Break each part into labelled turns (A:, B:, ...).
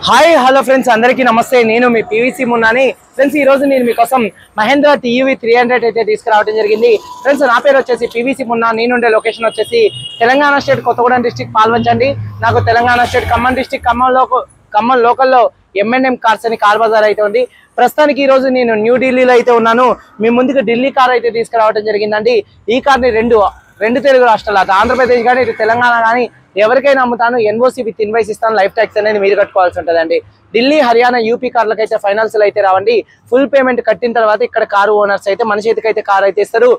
A: Hi hello friends అందరికీ నమస్తే. నేను మీ పీవీసీ మున్నాని. ఫ్రెండ్స్ ఈ రోజు నేను మీకోసం మహేంద్ర టీయూవీ 300 అయితే తీసుకురావడం జరిగింది. ఫ్రెండ్స్ నా పేరు వచ్చేసి పీవీసీ మున్నా. నేనుండే లొకేషన్ వచ్చేసి తెలంగాణ స్టేట్ కొత్తగూడెం డిస్ట్రిక్ట్ పాల్వంచండి. నాకు తెలంగాణ స్టేట్ ఖమ్మం డిస్ట్రిక్ట్ ఖమ్మం లోకల్లో M&M కార్స్ అని కార్ బజార్ అయితే ఉంది. ప్రస్తుతానికి ఈ రోజు నేను న్యూఢిల్లీలో అయితే ఉన్నాను. మీ ముందుకు ఢిల్లీ కార్ అయితే తీసుకురావడం జరిగిందండి. ఈ కార్ని రెండు తెలుగు రాష్ట్రాలు, అటు ఆంధ్రప్రదేశ్ కానీ ఇటు తెలంగాణ కానీ ఎవరికైనా అమ్ముతాను. ఎన్ఓసి విత్ ఇన్వాయిస్ ఇస్తాను. లైఫ్ ట్యాక్స్ అనేది మీరు కట్టుకోవాల్సి ఉంటుందండి. ఢిల్లీ, హర్యానా, యూపీ కార్లకు అయితే ఫైనాన్స్ అయితే రావండి. ఫుల్ పేమెంట్ కట్టిన తర్వాత ఇక్కడ కారు ఓనర్స్ అయితే మన చేతికి అయితే కార్ అయితే ఇస్తారు.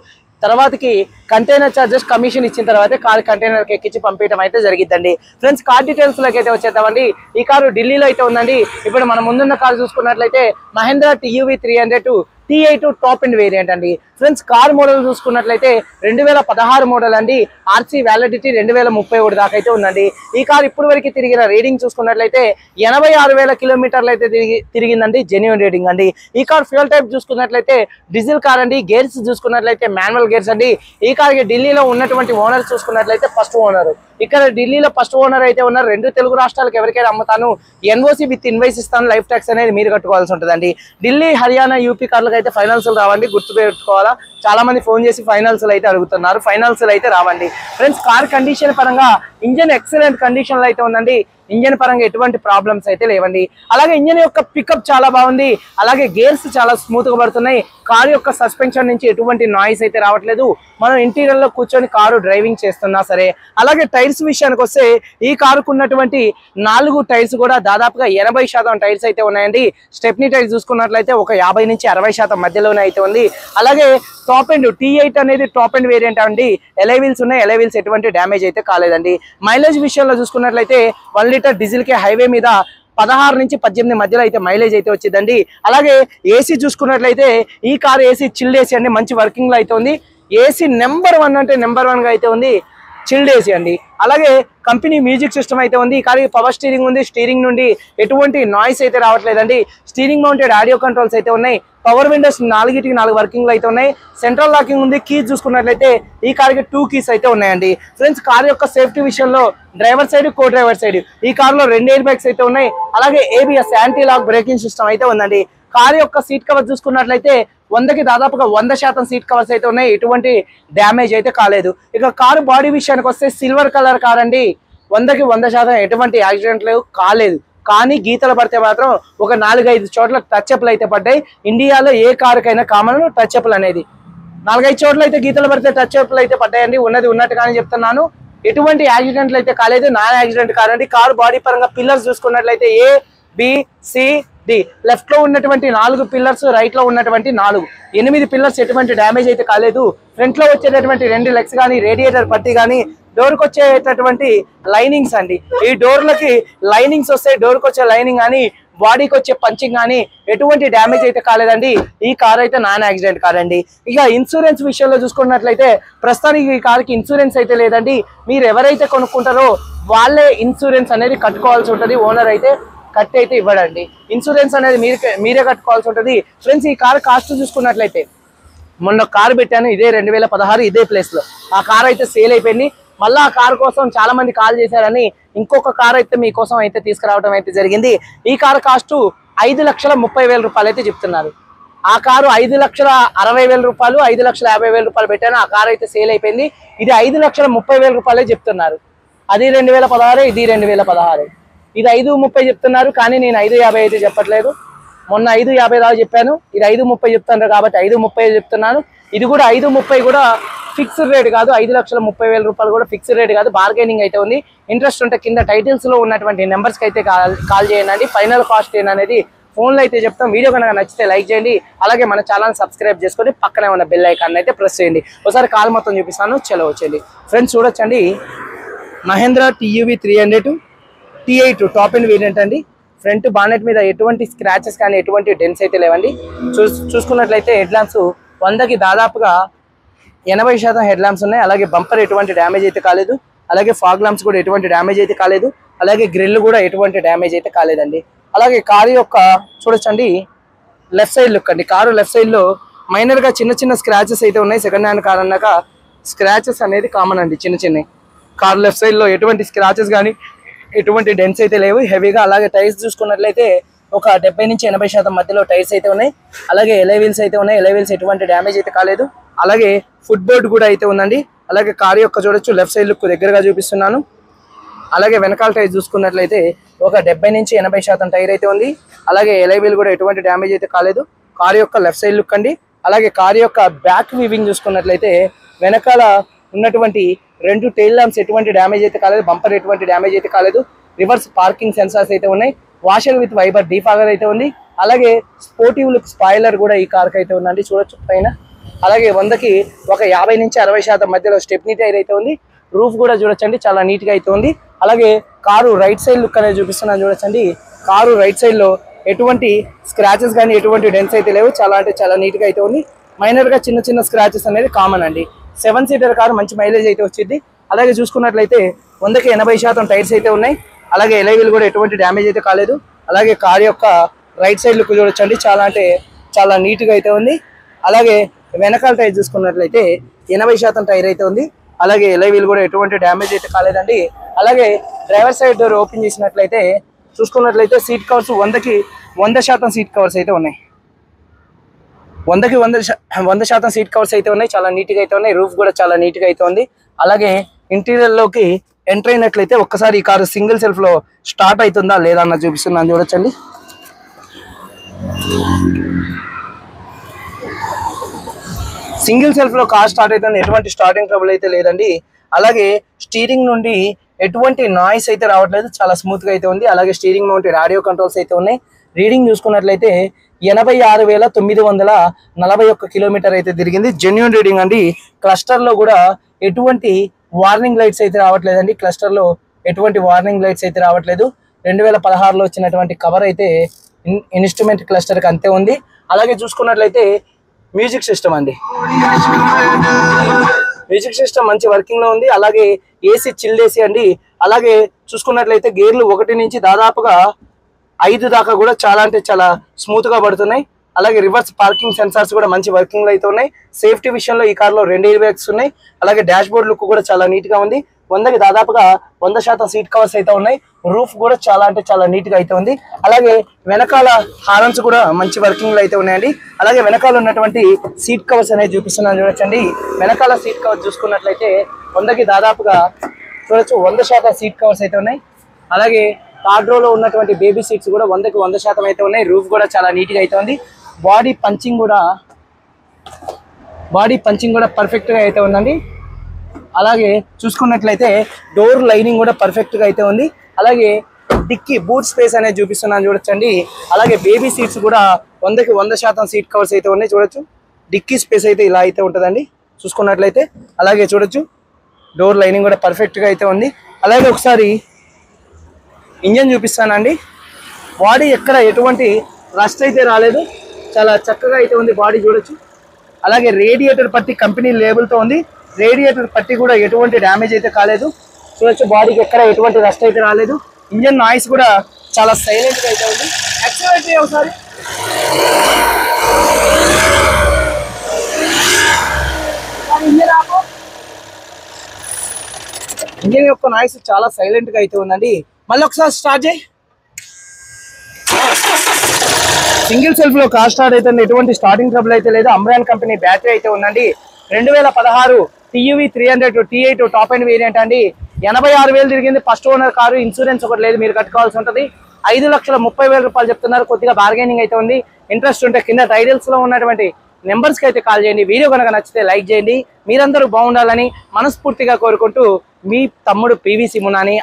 A: తర్వాతకి కంటైనర్ చార్జెస్ కమిషన్ ఇచ్చిన తర్వాత కార్ కంటైనర్కి ఎక్కించి పంపించడం అయితే జరిగిద్దండి. ఫ్రెండ్స్ కార్ డీటెయిల్స్ లోకి అయితే వచ్చేద్దామండి. ఈ కారు ఢిల్లీలో అయితే ఉందండి. ఇప్పుడు మనం ముందున్న కారు చూసుకున్నట్లయితే Mahindra TUV 300 T8 top and variant అండి. ఫ్రెండ్స్ కార్ మోడల్ చూసుకున్నట్లయితే 2016 మోడల్ అండి. ఆర్సీ వ్యాలిడిటీ 2031 దాకా అయితే ఉందండి. ఈ కార్ ఇప్పుడు వరకు తిరిగిన రీడింగ్ చూసుకున్నట్లయితే 86,000 కిలోమీటర్లు అయితే తిరిగిందండి. జెన్యూన్ రీడింగ్ అండి. ఈ కార్ ఫ్యూయల్ టైప్ చూసుకున్నట్లయితే డీజిల్ కార్ అండి. గేర్స్ చూసుకున్నట్లయితే మాన్యువల్ గేర్స్ అండి. ఈ కార్కి ఢిల్లీలో ఉన్నటువంటి ఓనర్ చూసుకున్నట్లయితే ఫస్ట్ ఓనర్. ఇక్కడ ఢిల్లీలో ఫస్ట్ ఓనర్ అయితే ఉన్నారు. రెండు తెలుగు రాష్ట్రాలకు ఎవరికైనా అమ్ముతాను. ఎన్ఓసి విత్ ఇన్వాయిస్ ఇస్తాను. లైఫ్ ట్యాక్స్ అనేది మీరు కట్టుకోవాల్సి ఉంటుందండి. ఢిల్లీ, హర్యానా, యూపీ కార్లకు అయితే ఫైనాన్స్ రావండి. గుర్తుపెట్టుకోవాలా. చాలా మంది ఫోన్ చేసి ఫైనాన్స్ అయితే అడుగుతున్నారు. ఫైనాన్స్ అయితే రావండి. ఫ్రెండ్స్ కార్ కండిషన్ పరంగా ఇంజన్ ఎక్సలెంట్ కండిషన్ లో అయితే ఉందండి. ఇంజన్ పరంగా ఎటువంటి ప్రాబ్లమ్స్ అయితే లేవండి. అలాగే ఇంజన్ యొక్క పికప్ చాలా బాగుంది. అలాగే గేర్స్ చాలా స్మూత్ గా పడుతున్నాయి. కారు యొక్క సస్పెన్షన్ నుంచి ఎటువంటి నాయిస్ అయితే రావట్లేదు. మనం ఇంటీరియర్ లో కూర్చొని కారు డ్రైవింగ్ చేస్తున్నా సరే. అలాగే టైర్స్ విషయానికి వస్తే ఈ కారుకు ఉన్నటువంటి 4 టైర్స్ కూడా దాదాపుగా 80% టైర్స్ అయితే ఉన్నాయండి. స్టెప్నీ టైర్స్ చూసుకున్నట్లయితే ఒక 50 నుంచి 60% మధ్యలోనే అయితే ఉంది. అలాగే టాప్ ఎండ్ T8 అనేది టాప్ ఎండ్ వేరియంట్ అండి. ఎలై వీల్స్ ఉన్నాయి. ఎలై వీల్స్ ఎటువంటి డ్యామేజ్ అయితే కాలేదండి. మైలేజ్ విషయంలో చూసుకున్నట్లయితే 1 లీటర్ డీజిల్ కి హైవే మీద 16 నుంచి 18 మధ్యలో అయితే మైలేజ్ అయితే వచ్చిందండి. అలాగే ఏసీ చూసుకున్నట్లయితే ఈ కార్ ఏసీ చిల్డ్ ఏసీ అండి. మంచి వర్కింగ్ లో అయితే ఉంది. ఏసీ నెంబర్ 1 అంటే నెంబర్ 1 గా అయితే ఉంది. చిల్డ్ ఏసీ అండి. అలాగే కంపెనీ మ్యూజిక్ సిస్టమ్ అయితే ఉంది. కానీ పవర్ స్టీరింగ్ ఉంది. స్టీరింగ్ నుండి ఎటువంటి నాయిస్ అయితే రావట్లేదండి. స్టీరింగ్ మౌంటెడ్ ఆడియో కంట్రోల్స్ అయితే ఉన్నాయి. పవర్ విండోస్ 4 వర్కింగ్ లో అయితే ఉన్నాయి. సెంట్రల్ లాకింగ్ ఉంది. కీస్ చూసుకున్నట్లయితే ఈ కార్కి 2 కీస్ అయితే ఉన్నాయండి. ఫ్రెండ్స్ కార్ యొక్క సేఫ్టీ విషయంలో driver side, co driver side ఈ కార్ లో 2 ఎయిర్ బ్యాగ్స్ అయితే ఉన్నాయి. అలాగే ABS anti lock braking system అయితే ఉందండి. కార్ యొక్క సీట్ కవర్ చూసుకున్నట్లయితే 100కి దాదాపుగా 100% సీట్ కవర్స్ అయితే ఉన్నాయి. ఎటువంటి డ్యామేజ్ అయితే కాలేదు. ఇక కారు బాడీ విషయానికి వస్తే సిల్వర్ కలర్ కార్ అండి. 100కి 100% ఎటువంటి యాక్సిడెంట్లు కాలేదు. కానీ గీతలు పడితే మాత్రం ఒక 4-5 చోట్ల టచ్అప్లు అయితే పడ్డాయి. ఇండియాలో ఏ కారుకైనా కామన్ టచ్అప్లు అనేది 4-5 చోట్ల అయితే గీతలు పడితే టచ్అప్లు అయితే పడ్డాయండి. ఉన్నది ఉన్నట్టుగానే చెప్తున్నాను. ఎటువంటి యాక్సిడెంట్లు అయితే కాలేదు. నాన్ యాక్సిడెంట్ కార్ అండి. కారు బాడీ పరంగా పిల్లర్స్ చూసుకున్నట్లయితే ABCD లెఫ్ట్ లో ఉన్నటువంటి 4 పిల్లర్స్, రైట్ లో ఉన్నటువంటి 8 పిల్లర్స్ ఎటువంటి డ్యామేజ్ అయితే కాలేదు. ఫ్రంట్ లో వచ్చేటటువంటి 2 లెగ్స్ కానీ, రేడియేటర్ పట్టి కానీ, డోర్ కి వచ్చేటటువంటి లైనింగ్స్ అండి. ఈ డోర్లకి లైనింగ్స్ వస్తాయి. డోర్ కి వచ్చే లైనింగ్ కానీ, బాడీకి వచ్చే పంచింగ్ కానీ ఎటువంటి డ్యామేజ్ అయితే కాలేదండి. ఈ కార్ అయితే నాన్ యాక్సిడెంట్ కార్ అండి. ఇక ఇన్సూరెన్స్ విషయంలో చూసుకున్నట్లయితే ప్రస్తుతానికి ఈ కార్కి ఇన్సూరెన్స్ అయితే లేదండి. మీరు ఎవరైతే కొనుక్కుంటారో వాళ్ళే ఇన్సూరెన్స్ అనేది కట్టుకోవాల్సి ఉంటుంది. ఓనర్ అయితే కట్టి అయితే ఇవ్వడండి. ఇన్సూరెన్స్ అనేది మీరే కట్టుకోవాల్సి ఉంటుంది. ఫ్రెండ్స్ ఈ కార్ కాస్ట్ చూసుకున్నట్లయితే మొన్న కారు పెట్టాను ఇదే 2016 ఇదే ప్లేస్ లో. ఆ కార్ అయితే సేల్ అయిపోయింది. మళ్ళీ ఆ కార్ కోసం చాలా మంది కాల్ చేశారని ఇంకొక కార్ అయితే మీకోసం అయితే తీసుకురావడం అయితే జరిగింది. ఈ కార్ కాస్ట్ 5,30,000 రూపాయలు అయితే చెప్తున్నారు. ఆ కారు 5,60,000 రూపాయలు, 5,50,000 రూపాయలు పెట్టాను. ఆ కార్ అయితే సేల్ అయిపోయింది. ఇది 5,30,000 రూపాయలే చెప్తున్నారు. అది 2016, ఇది 2016. ఇది 5,30 చెప్తున్నారు. కానీ నేను 5,50 అయితే చెప్పట్లేదు. మొన్న 5,50 దాకా చెప్పాను. ఇది 5,30 చెప్తున్నారు కాబట్టి 5,30 చెప్తున్నాను. ఇది కూడా 5,30 కూడా ఫిక్స్డ్ రేట్ కాదు. 5,30,000 రూపాయలు కూడా ఫిక్స్డ్ రేట్ కాదు. బార్గెనింగ్ అయితే ఉంది. ఇంట్రెస్ట్ ఉంటే కింద టైటిల్స్ లో ఉన్నటువంటి నెంబర్స్కి అయితే కాల్ చేయండి. ఫైనల్ కాస్ట్ ఏంటనేది ఫోన్లో అయితే చెప్తాం. వీడియో కనుక నచ్చితే లైక్ చేయండి. అలాగే మన ఛానల్ సబ్స్క్రైబ్ చేసుకొని పక్కనే ఉన్న బెల్ ఐకాన్ అయితే ప్రెస్ చేయండి. ఒకసారి కాల్ మొత్తం చూపిస్తాను. చలో వచ్చేయండి. ఫ్రెండ్స్ చూడొచ్చండి. Mahindra TUV 300 T8 top and variant అండి. ఫ్రంట్ బానెట్ మీద ఎటువంటి స్క్రాచెస్ కానీ ఎటువంటి డెన్స్ అయితే లేవండి. చూసుకున్నట్లయితే హెడ్ ల్యాంప్స్ 100కి దాదాపుగా 80% హెడ్ ల్యాంప్స్ ఉన్నాయి. అలాగే బంపర్ ఎటువంటి డ్యామేజ్ అయితే కాలేదు. అలాగే ఫాగ్ ల్యాంప్స్ కూడా ఎటువంటి డ్యామేజ్ అయితే కాలేదు. అలాగే గ్రిల్ కూడా ఎటువంటి డ్యామేజ్ అయితే కాలేదండి. అలాగే కారు యొక్క చూడొచ్చండి లెఫ్ట్ సైడ్ లుక్ అండి. కారు లెఫ్ట్ సైడ్ లో మైనర్ గా చిన్న స్క్రాచెస్ అయితే ఉన్నాయి. సెకండ్ హ్యాండ్ కార్ అన్నాక స్క్రాచెస్ అనేది కామన్ అండి. చిన్న కారు లెఫ్ట్ సైడ్ లో ఎటువంటి స్క్రాచెస్ కానీ ఎటువంటి డెన్స్ అయితే లేవు హెవీగా. అలాగే టైర్స్ చూసుకున్నట్లయితే ఒక 70 నుంచి 80% మధ్యలో టైర్స్ అయితే ఉన్నాయి. అలాగే ఎలై వీల్స్ అయితే ఉన్నాయి. ఎలై వీల్స్ ఎటువంటి డ్యామేజ్ అయితే కాలేదు. అలాగే ఫుట్ బోర్డ్ కూడా అయితే ఉందండి. అలాగే కార్ యొక్క చూడొచ్చు లెఫ్ట్ సైడ్ లుక్ దగ్గరగా చూపిస్తున్నాను. అలాగే వెనకాల టైర్ చూసుకున్నట్లయితే ఒక 70 నుంచి 80% టైర్ అయితే ఉంది. అలాగే ఎలై వీల్ కూడా ఎటువంటి డ్యామేజ్ అయితే కాలేదు. కార్ యొక్క లెఫ్ట్ సైడ్ లుక్ అండి. అలాగే కార్ యొక్క బ్యాక్ వీవింగ్ చూసుకున్నట్లయితే వెనకాల ఉన్నటువంటి 2 టైల్ ల్యాంప్స్ ఎటువంటి డ్యామేజ్ అయితే కాలేదు. బంపర్ ఎటువంటి డ్యామేజ్ అయితే కాలేదు. రివర్స్ పార్కింగ్ సెన్సార్స్ అయితే ఉన్నాయి. వాషర్ విత్ వైబర్ డీఫాగర్ అయితే ఉంది. అలాగే స్పోర్టివ్ లుక్ స్పాయిలర్ కూడా ఈ కార్కి అయితే ఉందండి, చూడొచ్చు పైన. అలాగే 100కి ఒక 50 నుంచి 60% మధ్యలో స్టెప్నీ టైర్ అయితే ఉంది. రూఫ్ కూడా చూడొచ్చండి, చాలా నీట్ గా అయితే ఉంది. అలాగే కారు రైట్ సైడ్ లుక్ అనేది చూపిస్తున్నాను చూడొచ్చండి. కారు రైట్ సైడ్ లో ఎటువంటి స్క్రాచెస్ కానీ ఎటువంటి డెన్స్ అయితే లేవు. చాలా అంటే చాలా నీట్ గా అయితే ఉంది. మైనర్ గా చిన్న చిన్న స్క్రాచెస్ అనేది కామన్ అండి. 7 సీటర్ కారు మంచి మైలేజ్ అయితే వచ్చింది. అలాగే చూసుకున్నట్లయితే 100కి 80% టైర్స్ అయితే ఉన్నాయి. అలాగే ఎలై వీల్ కూడా ఎటువంటి డ్యామేజ్ అయితే కాలేదు. అలాగే కార్ యొక్క రైట్ సైడ్ లుక్ చూడొచ్చండి, చాలా అంటే చాలా నీట్ గా అయితే ఉంది. అలాగే వెనకాల టైర్ చూసుకున్నట్లయితే 80% టైర్ అయితే ఉంది. అలాగే ఎలై వీల్ కూడా ఎటువంటి డ్యామేజ్ అయితే కాలేదండి. అలాగే డ్రైవర్ సైడ్ డోర్ ఓపెన్ చేసినట్లయితే చూసుకున్నట్లయితే సీట్ కవర్స్ 100కి 100% సీట్ కవర్స్ అయితే ఉన్నాయి. 100కి 100% సీట్ కవర్స్ అయితే ఉన్నాయి. చాలా నీట్ గా అయితే ఉన్నాయి. రూఫ్ కూడా చాలా నీట్ గా అయితే ఉంది. అలాగే ఇంటీరియర్ లోకి ఎంటర్ అయినట్లయితే ఒక్కసారి ఈ కారు సింగిల్ సెల్ఫ్ లో స్టార్ట్ అవుతుందా లేదా అన్న చూపిస్తున్నాను చూడొచ్చండి. సింగిల్ సెల్ఫ్ లో కార్ స్టార్ట్ అవుతుంది. ఎటువంటి స్టార్టింగ్ ట్రబుల్ అయితే లేదండి. అలాగే స్టీరింగ్ నుండి ఎటువంటి నాయిస్ అయితే రావట్లేదు, చాలా స్మూత్ గా అయితే ఉంది. అలాగే స్టీరింగ్ మౌంటెడ్ ఆడియో కంట్రోల్స్ అయితే ఉన్నాయి. రీడింగ్ చూసుకున్నట్లయితే 86,941 కిలోమీటర్ అయితే తిరిగింది. జెన్యూన్ రీడింగ్ అండి. క్లస్టర్ లో కూడా ఎటువంటి వార్నింగ్ లైట్స్ అయితే రావట్లేదండి. క్లస్టర్ లో ఎటువంటి వార్నింగ్ లైట్స్ అయితే రావట్లేదు. 2016లో వచ్చినటువంటి కవర్ అయితే ఇన్స్ట్రుమెంట్ క్లస్టర్ కి అంతే ఉంది. అలాగే చూసుకున్నట్లయితే మ్యూజిక్ సిస్టమ్ అండి. మ్యూజిక్ సిస్టమ్ మంచి వర్కింగ్ లో ఉంది. అలాగే ఏసీ చిల్డ్ ఏసీ అండి. అలాగే చూసుకున్నట్లయితే గేర్లు 1 నుంచి దాదాపుగా 5 దాకా కూడా చాలా అంటే చాలా స్మూత్ గా పడుతున్నాయి. అలాగే రివర్స్ పార్కింగ్ సెన్సార్స్ కూడా మంచి వర్కింగ్ లో అయితే ఉన్నాయి. సేఫ్టీ విషయంలో ఈ కార్లో 2 ఎయిర్ బ్యాగ్స్ ఉన్నాయి. అలాగే డాష్ బోర్డ్ లుక్ కూడా చాలా నీట్ గా ఉంది. 100కి దాదాపుగా 100% సీట్ కవర్స్ అయితే ఉన్నాయి. రూఫ్ కూడా చాలా అంటే చాలా నీట్ గా అయితే ఉంది. అలాగే వెనకాల హారన్స్ కూడా మంచి వర్కింగ్ లో అయితే ఉన్నాయండి. అలాగే వెనకాల ఉన్నటువంటి సీట్ కవర్స్ అనేది చూపిస్తున్నాను చూడొచ్చండి. వెనకాల సీట్ కవర్స్ చూసుకున్నట్లయితే 100కి దాదాపుగా చూడొచ్చు 100% సీట్ కవర్స్ అయితే ఉన్నాయి. అలాగే థర్డ్ రోలో ఉన్నటువంటి బేబీ సీట్స్ కూడా 100కి 100% అయితే ఉన్నాయి. రూఫ్ కూడా చాలా నీట్ గా అయితే ఉంది. బాడీ పంచింగ్ కూడా పర్ఫెక్ట్ గా అయితే ఉందండి. అలాగే చూసుకున్నట్లయితే డోర్ లైనింగ్ కూడా పర్ఫెక్ట్ గా అయితే ఉంది. అలాగే డిక్కీ బూట్ స్పేస్ అనేది చూపిస్తున్నాను చూడొచ్చండి. అలాగే బేబీ సీట్స్ కూడా 100కి 100% సీట్ కవర్స్ అయితే ఉన్నాయి. చూడొచ్చు డిక్కీ స్పేస్ అయితే ఇలా అయితే ఉంటుందండి చూసుకున్నట్లయితే. అలాగే చూడొచ్చు డోర్ లైనింగ్ కూడా పర్ఫెక్ట్ గా అయితే ఉంది. అలాగే ఒకసారి ఇంజన్ చూపిస్తానండి. బాడీ ఎక్కడ ఎటువంటి రస్ట్ అయితే రాలేదు, చాలా చక్కగా అయితే ఉంది బాడీ చూడొచ్చు. అలాగే రేడియేటర్ పట్టి కంపెనీ లేబుల్తో ఉంది. రేడియేటర్ పట్టి కూడా ఎటువంటి డ్యామేజ్ అయితే కాలేదు. చూడొచ్చు బాడీకి ఎక్కడ ఎటువంటి రస్ట్ అయితే రాలేదు. ఇంజన్ నాయిస్ కూడా చాలా సైలెంట్ గా అయితే ఉంది. యాక్సిలరేటర్ ఒకసారి ఇంజన్ యొక్క నాయిస్ చాలా సైలెంట్ గా అయితే ఉందండి. మళ్ళీ ఒకసారి స్టార్ట్ చేయి. సింగిల్ సెల్ఫ్ లో కార్ స్టార్ట్ అయితే ఎటువంటి స్టార్టింగ్ ట్రబుల్ అయితే లేదు. అమ్రాన్ కంపెనీ బ్యాటరీ అయితే ఉందండి. 2016 TUV 300 T8 top and variant అండి. 86,000 తిరిగింది. First owner car. ఇన్సూరెన్స్ ఒకటి లేదు, మీరు కట్టుకోవాల్సి ఉంటుంది. 5,30,000 రూపాయలు చెప్తున్నారు. కొద్దిగా బార్గెనింగ్ అయితే ఉంది. ఇంట్రెస్ట్ ఉంటే కింద టైటిల్స్ లో ఉన్నటువంటి నెంబర్స్ కి అయితే కాల్ చేయండి. వీడియో కనుక నచ్చితే లైక్ చేయండి. మీరందరూ బాగుండాలని మనస్ఫూర్తిగా కోరుకుంటూ మీ తమ్ముడు PVC మునాని.